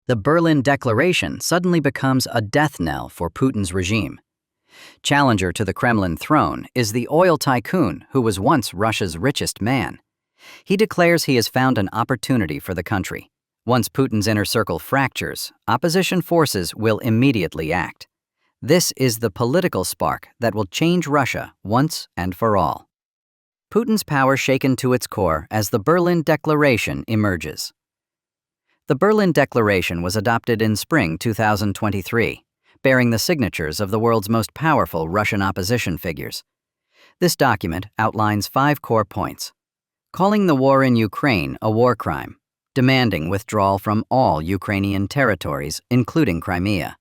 The Berlin Declaration suddenly becomes a death knell for Putin's regime. Challenger to the Kremlin throne is the oil tycoon who was once Russia's richest man. He declares he has found an opportunity for the country. Once Putin's inner circle fractures, opposition forces will immediately act. This is the political spark that will change Russia once and for all. Putin's power shaken to its core as the Berlin Declaration emerges. The Berlin Declaration was adopted in spring 2023, bearing the signatures of the world's most powerful Russian opposition figures. This document outlines 5 core points: calling the war in Ukraine a war crime, demanding withdrawal from all Ukrainian territories, including Crimea,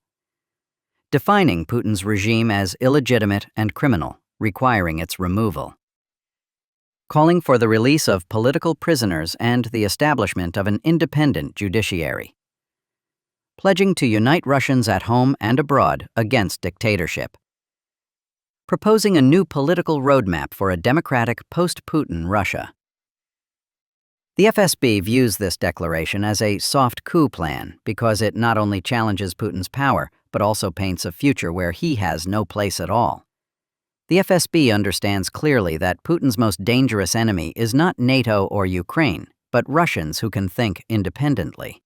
defining Putin's regime as illegitimate and criminal, requiring its removal, calling for the release of political prisoners and the establishment of an independent judiciary, pledging to unite Russians at home and abroad against dictatorship, proposing a new political roadmap for a democratic post-Putin Russia. The FSB views this declaration as a soft coup plan because it not only challenges Putin's power, but also paints a future where he has no place at all. The FSB understands clearly that Putin's most dangerous enemy is not NATO or Ukraine, but Russians who can think independently.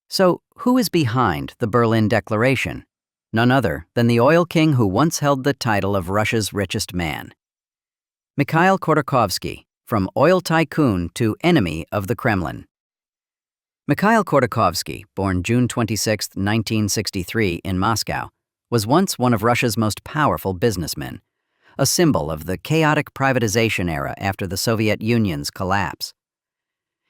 So, who is behind the Berlin Declaration? None other than the oil king who once held the title of Russia's richest man. Mikhail Khodorkovsky, from oil tycoon to enemy of the Kremlin. Mikhail Khodorkovsky, born June 26, 1963 in Moscow, was once one of Russia's most powerful businessmen, a symbol of the chaotic privatization era after the Soviet Union's collapse.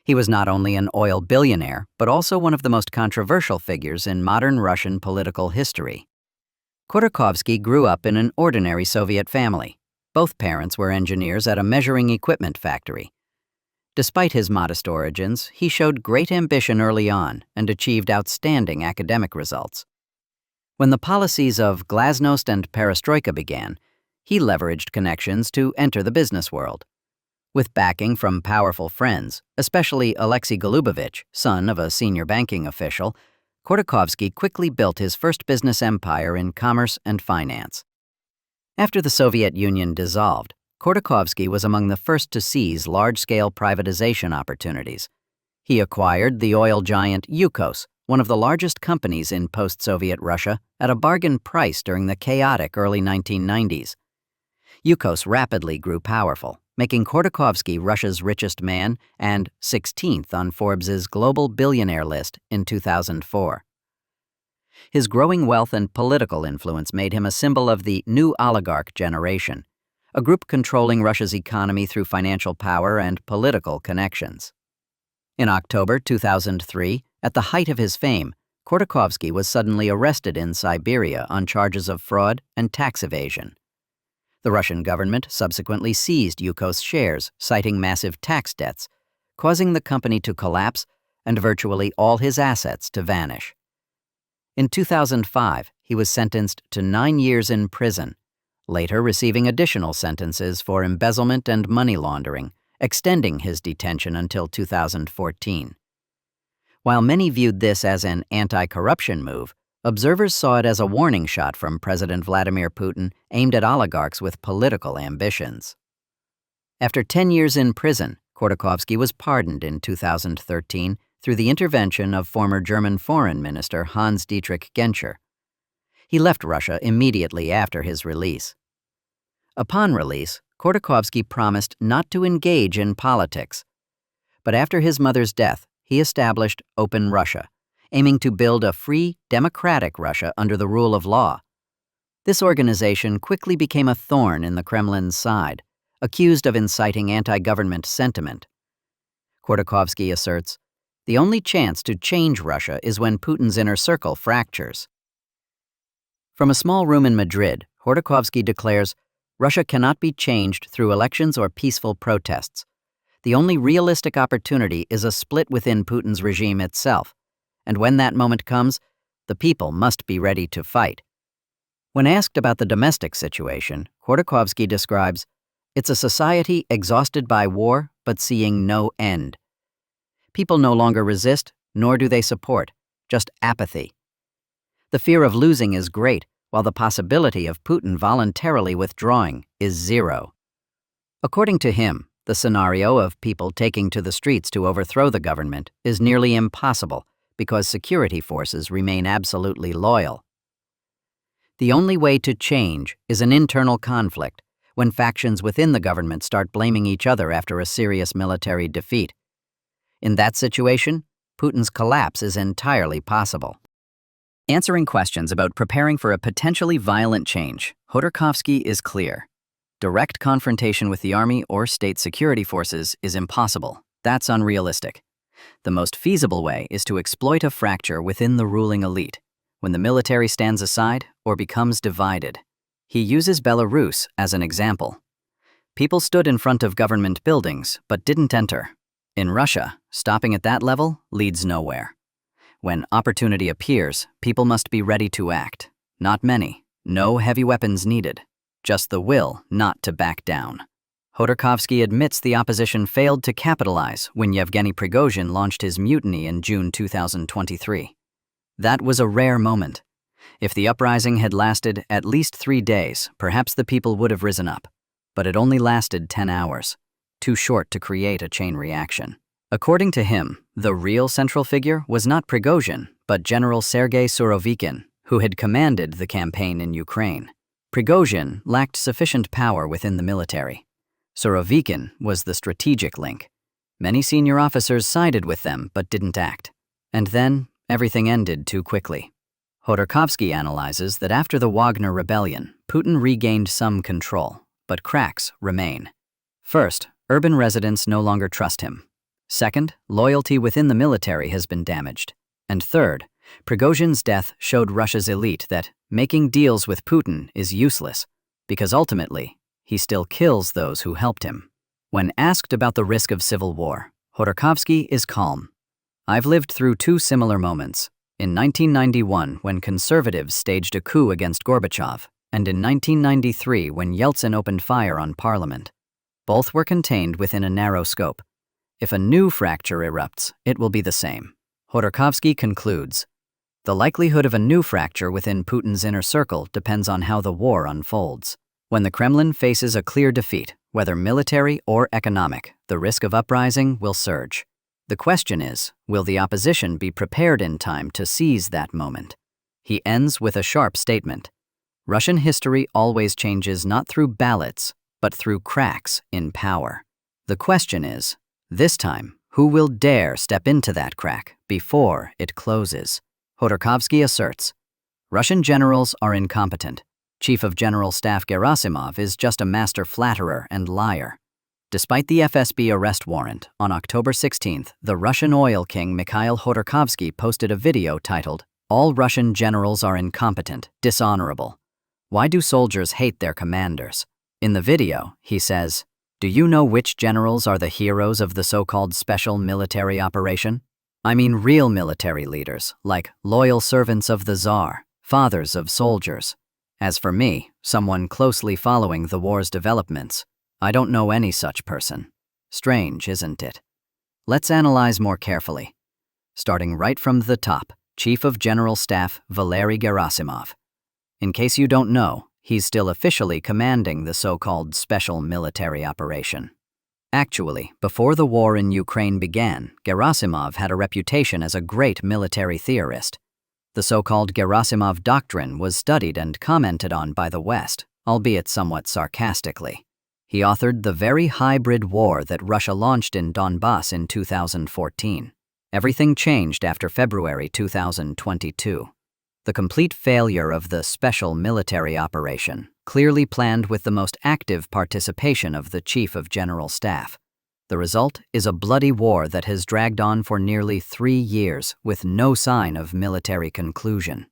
He was not only an oil billionaire, but also one of the most controversial figures in modern Russian political history. Khodorkovsky grew up in an ordinary Soviet family. Both parents were engineers at a measuring equipment factory. Despite his modest origins, he showed great ambition early on and achieved outstanding academic results. When the policies of glasnost and perestroika began, he leveraged connections to enter the business world. With backing from powerful friends, especially Alexei Golubovich, son of a senior banking official, Khodorkovsky quickly built his first business empire in commerce and finance. After the Soviet Union dissolved, Khodorkovsky was among the first to seize large-scale privatization opportunities. He acquired the oil giant Yukos, one of the largest companies in post-Soviet Russia, at a bargain price during the chaotic early 1990s. Yukos rapidly grew powerful, making Khodorkovsky Russia's richest man and 16th on Forbes's global billionaire list in 2004. His growing wealth and political influence made him a symbol of the new oligarch generation, a group controlling Russia's economy through financial power and political connections. In October 2003, at the height of his fame, Khodorkovsky was suddenly arrested in Siberia on charges of fraud and tax evasion. The Russian government subsequently seized Yukos shares, citing massive tax debts, causing the company to collapse and virtually all his assets to vanish. In 2005, he was sentenced to 9 years in prison, later receiving additional sentences for embezzlement and money laundering, extending his detention until 2014. While many viewed this as an anti-corruption move, observers saw it as a warning shot from President Vladimir Putin aimed at oligarchs with political ambitions. After 10 years in prison, Khodorkovsky was pardoned in 2013 through the intervention of former German Foreign Minister Hans-Dietrich Genscher. He left Russia immediately after his release. Upon release, Khodorkovsky promised not to engage in politics. But after his mother's death, he established Open Russia, aiming to build a free, democratic Russia under the rule of law. This organization quickly became a thorn in the Kremlin's side, accused of inciting anti-government sentiment. Khodorkovsky asserts, "The only chance to change Russia is when Putin's inner circle fractures." From a small room in Madrid, Khodorkovsky declares, "Russia cannot be changed through elections or peaceful protests. The only realistic opportunity is a split within Putin's regime itself, and when that moment comes, the people must be ready to fight." When asked about the domestic situation, Khodorkovsky describes, "It's a society exhausted by war but seeing no end. People no longer resist, nor do they support. just apathy. The fear of losing is great, while the possibility of Putin voluntarily withdrawing is zero. According to him, the scenario of people taking to the streets to overthrow the government is nearly impossible because security forces remain absolutely loyal. The only way to change is an internal conflict, when factions within the government start blaming each other after a serious military defeat. In that situation, Putin's collapse is entirely possible. Answering questions about preparing for a potentially violent change, Khodorkovsky is clear. Direct confrontation with the army or state security forces is impossible. That's unrealistic. The most feasible way is to exploit a fracture within the ruling elite, when the military stands aside or becomes divided. He uses Belarus as an example. People stood in front of government buildings but didn't enter. In Russia, stopping at that level leads nowhere. When opportunity appears, people must be ready to act. Not many, no heavy weapons needed, just the will not to back down. Khodorkovsky admits the opposition failed to capitalize when Yevgeny Prigozhin launched his mutiny in June 2023. That was a rare moment. If the uprising had lasted at least 3 days, perhaps the people would have risen up. But it only lasted 10 hours, too short to create a chain reaction. According to him, the real central figure was not Prigozhin, but General Sergei Surovikin, who had commanded the campaign in Ukraine. Prigozhin lacked sufficient power within the military. Surovikin was the strategic link. Many senior officers sided with them but didn't act. And then, everything ended too quickly. Khodorkovsky analyzes that after the Wagner rebellion, Putin regained some control, but cracks remain. First, urban residents no longer trust him. Second, loyalty within the military has been damaged. And third, Prigozhin's death showed Russia's elite that making deals with Putin is useless, because ultimately, he still kills those who helped him. When asked about the risk of civil war, Khodorkovsky is calm. I've lived through 2 similar moments. In 1991, when conservatives staged a coup against Gorbachev, and in 1993, when Yeltsin opened fire on parliament. Both were contained within a narrow scope. If a new fracture erupts, it will be the same. Khodorkovsky concludes, the likelihood of a new fracture within Putin's inner circle depends on how the war unfolds. When the Kremlin faces a clear defeat, whether military or economic, the risk of uprising will surge. The question is, will the opposition be prepared in time to seize that moment? He ends with a sharp statement. Russian history always changes not through ballots, but through cracks in power. The question is, this time, who will dare step into that crack before it closes? Khodorkovsky asserts, Russian generals are incompetent. Chief of General Staff Gerasimov is just a master flatterer and liar. Despite the FSB arrest warrant, on October 16th, the Russian oil king Mikhail Khodorkovsky posted a video titled, All Russian Generals Are Incompetent, Dishonorable. Why do soldiers hate their commanders? In the video, he says, do you know which generals are the heroes of the so-called special military operation? I mean real military leaders, like loyal servants of the Tsar, fathers of soldiers. As for me, someone closely following the war's developments, I don't know any such person. Strange, isn't it? Let's analyze more carefully. Starting right from the top, Chief of General Staff Valery Gerasimov. In case you don't know, he's still officially commanding the so-called special military operation. Actually, before the war in Ukraine began, Gerasimov had a reputation as a great military theorist. The so-called Gerasimov Doctrine was studied and commented on by the West, albeit somewhat sarcastically. He authored the very hybrid war that Russia launched in Donbass in 2014. Everything changed after February 2022. The complete failure of the special military operation, clearly planned with the most active participation of the Chief of General Staff. The result is a bloody war that has dragged on for nearly 3 years with no sign of military conclusion.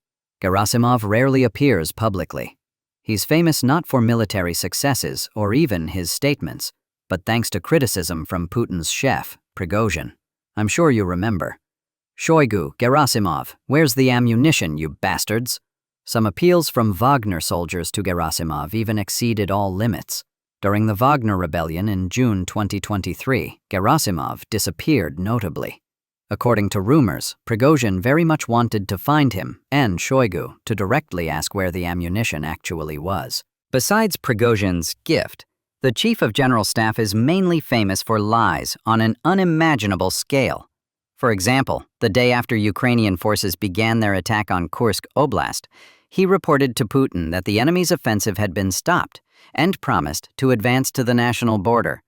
Gerasimov rarely appears publicly. He's famous not for military successes or even his statements, but thanks to criticism from Putin's chef, Prigozhin. I'm sure you remember. Shoigu, Gerasimov, where's the ammunition, you bastards? Some appeals from Wagner soldiers to Gerasimov even exceeded all limits. During the Wagner rebellion in June 2023, Gerasimov disappeared notably. According to rumors, Prigozhin very much wanted to find him and Shoigu to directly ask where the ammunition actually was. Besides Prigozhin's gift, the Chief of General Staff is mainly famous for lies on an unimaginable scale. For example, the day after Ukrainian forces began their attack on Kursk Oblast, he reported to Putin that the enemy's offensive had been stopped and promised to advance to the national border.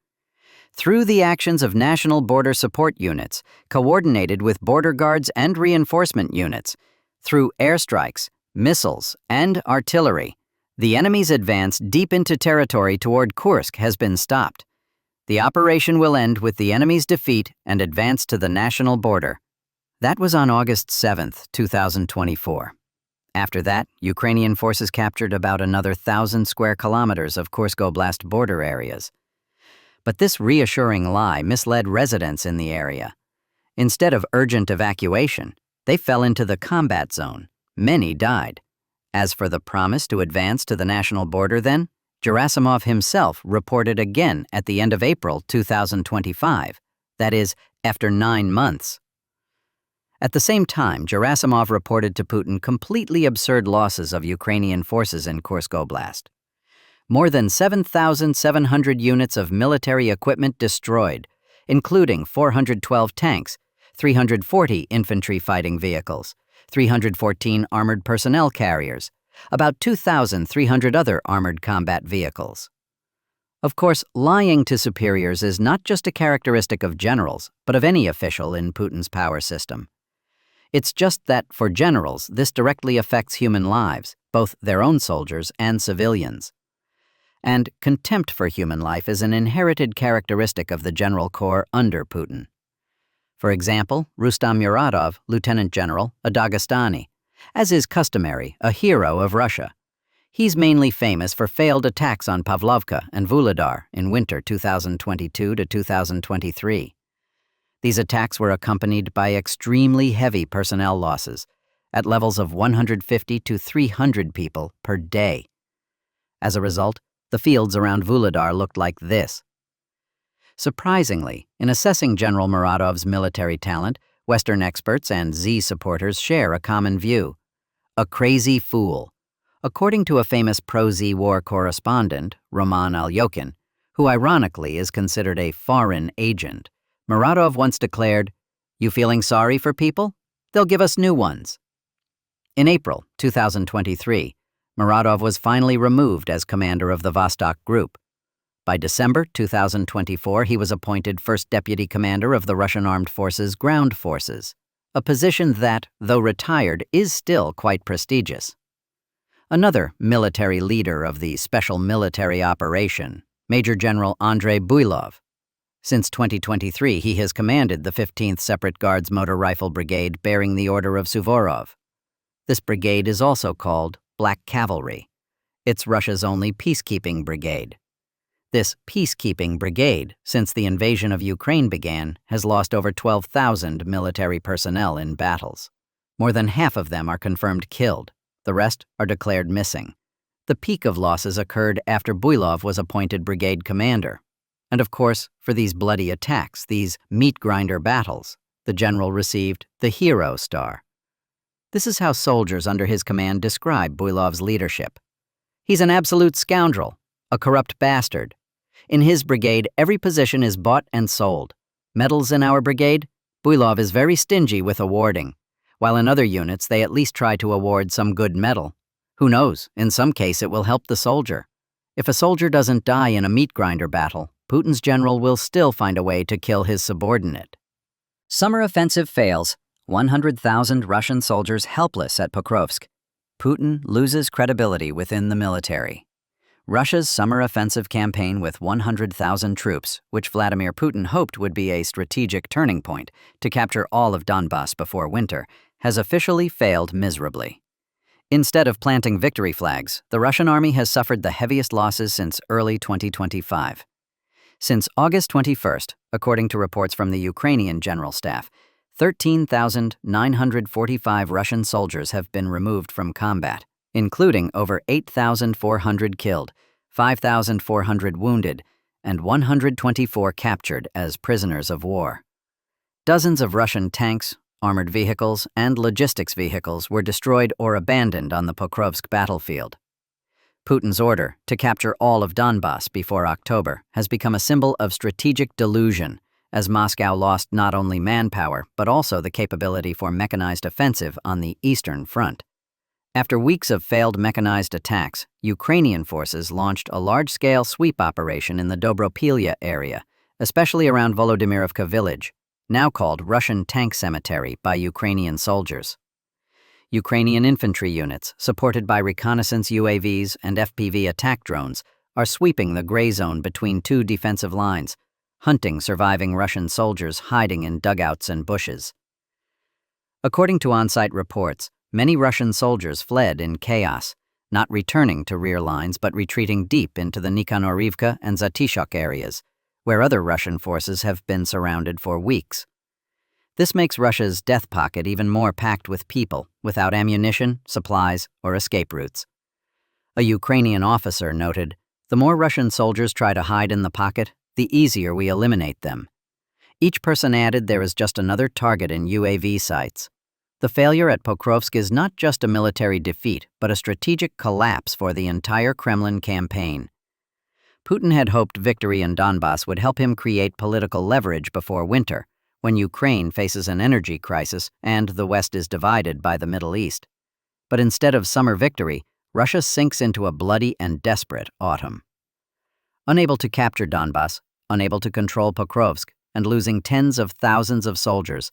Through the actions of national border support units, coordinated with border guards and reinforcement units, through airstrikes, missiles, and artillery, the enemy's advance deep into territory toward Kursk has been stopped. The operation will end with the enemy's defeat and advance to the national border. That was on August 7, 2024. After that, Ukrainian forces captured about another 1,000 square kilometers of Kursk Oblast border areas. But this reassuring lie misled residents in the area. Instead of urgent evacuation, they fell into the combat zone. Many died. As for the promise to advance to the national border then, Gerasimov himself reported again at the end of April 2025, that is, after 9 months. At the same time, Gerasimov reported to Putin completely absurd losses of Ukrainian forces in Kursk Oblast. More than 7,700 units of military equipment destroyed, including 412 tanks, 340 infantry fighting vehicles, 314 armored personnel carriers, about 2,300 other armored combat vehicles. Of course, lying to superiors is not just a characteristic of generals, but of any official in Putin's power system. It's just that, for generals, this directly affects human lives, both their own soldiers and civilians. And contempt for human life is an inherited characteristic of the General Corps under Putin. For example, Rustam Muradov, Lieutenant General, a Dagestani, as is customary, a hero of Russia. He's mainly famous for failed attacks on Pavlovka and Vuhledar in winter 2022 to 2023. These attacks were accompanied by extremely heavy personnel losses, at levels of 150 to 300 people per day. As a result, the fields around Vuhledar looked like this. Surprisingly, in assessing General Muradov's military talent, Western experts and Z supporters share a common view. A crazy fool. According to a famous pro-Z war correspondent, Roman Alyokhin, who ironically is considered a foreign agent, Muradov once declared, "You feeling sorry for people? They'll give us new ones." In April 2023, Muradov was finally removed as commander of the Vostok Group. By December 2024, he was appointed first deputy commander of the Russian Armed Forces Ground Forces, a position that, though retired, is still quite prestigious. Another military leader of the Special Military Operation, Major General Andrei Buylov. Since 2023, he has commanded the 15th Separate Guards Motor Rifle Brigade bearing the Order of Suvorov. This brigade is also called Black Cavalry. It's Russia's only peacekeeping brigade. This peacekeeping brigade, since the invasion of Ukraine began, has lost over 12,000 military personnel in battles. More than half of them are confirmed killed. The rest are declared missing. The peak of losses occurred after Buylov was appointed brigade commander. And of course, for these bloody attacks, these meat grinder battles, the general received the Hero Star. This is how soldiers under his command describe Buylov's leadership. He's an absolute scoundrel, a corrupt bastard. In his brigade, every position is bought and sold. Medals in our brigade? Buylov is very stingy with awarding, while in other units they at least try to award some good medal. Who knows, in some case it will help the soldier. If a soldier doesn't die in a meat grinder battle, Putin's general will still find a way to kill his subordinate. Summer offensive fails. 100,000 Russian soldiers helpless at Pokrovsk. Putin loses credibility within the military. Russia's summer offensive campaign with 100,000 troops, which Vladimir Putin hoped would be a strategic turning point to capture all of Donbass before winter, has officially failed miserably. Instead of planting victory flags, the Russian army has suffered the heaviest losses since early 2025. Since August 21st, according to reports from the Ukrainian General Staff, 13,945 Russian soldiers have been removed from combat, including over 8,400 killed, 5,400 wounded, and 124 captured as prisoners of war. Dozens of Russian tanks, armored vehicles, and logistics vehicles were destroyed or abandoned on the Pokrovsk battlefield. Putin's order to capture all of Donbass before October has become a symbol of strategic delusion, as Moscow lost not only manpower but also the capability for mechanized offensive on the eastern front. After weeks of failed mechanized attacks, Ukrainian forces launched a large-scale sweep operation in the Dobropilya area, especially around Volodymyrovka village, now called Russian Tank Cemetery by Ukrainian soldiers. Ukrainian infantry units, supported by reconnaissance UAVs and FPV attack drones, are sweeping the gray zone between two defensive lines, hunting surviving Russian soldiers hiding in dugouts and bushes. According to on-site reports, many Russian soldiers fled in chaos, not returning to rear lines but retreating deep into the Nikhanorivka and Zatishok areas, where other Russian forces have been surrounded for weeks. This makes Russia's death pocket even more packed with people, without ammunition, supplies, or escape routes. A Ukrainian officer noted, "The more Russian soldiers try to hide in the pocket, the easier we eliminate them." Each person added there is just another target in UAV sights. The failure at Pokrovsk is not just a military defeat, but a strategic collapse for the entire Kremlin campaign. Putin had hoped victory in Donbass would help him create political leverage before winter, when Ukraine faces an energy crisis and the West is divided by the Middle East. But instead of summer victory, Russia sinks into a bloody and desperate autumn. Unable to capture Donbass, unable to control Pokrovsk, and losing tens of thousands of soldiers,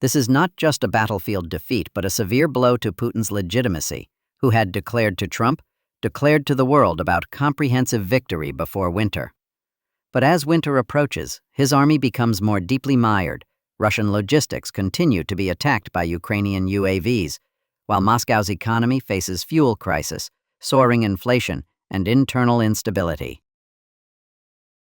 this is not just a battlefield defeat but a severe blow to Putin's legitimacy, who had declared to the world about comprehensive victory before winter. But as winter approaches, his army becomes more deeply mired. Russian logistics continue to be attacked by Ukrainian UAVs, while Moscow's economy faces fuel crisis, soaring inflation, and internal instability.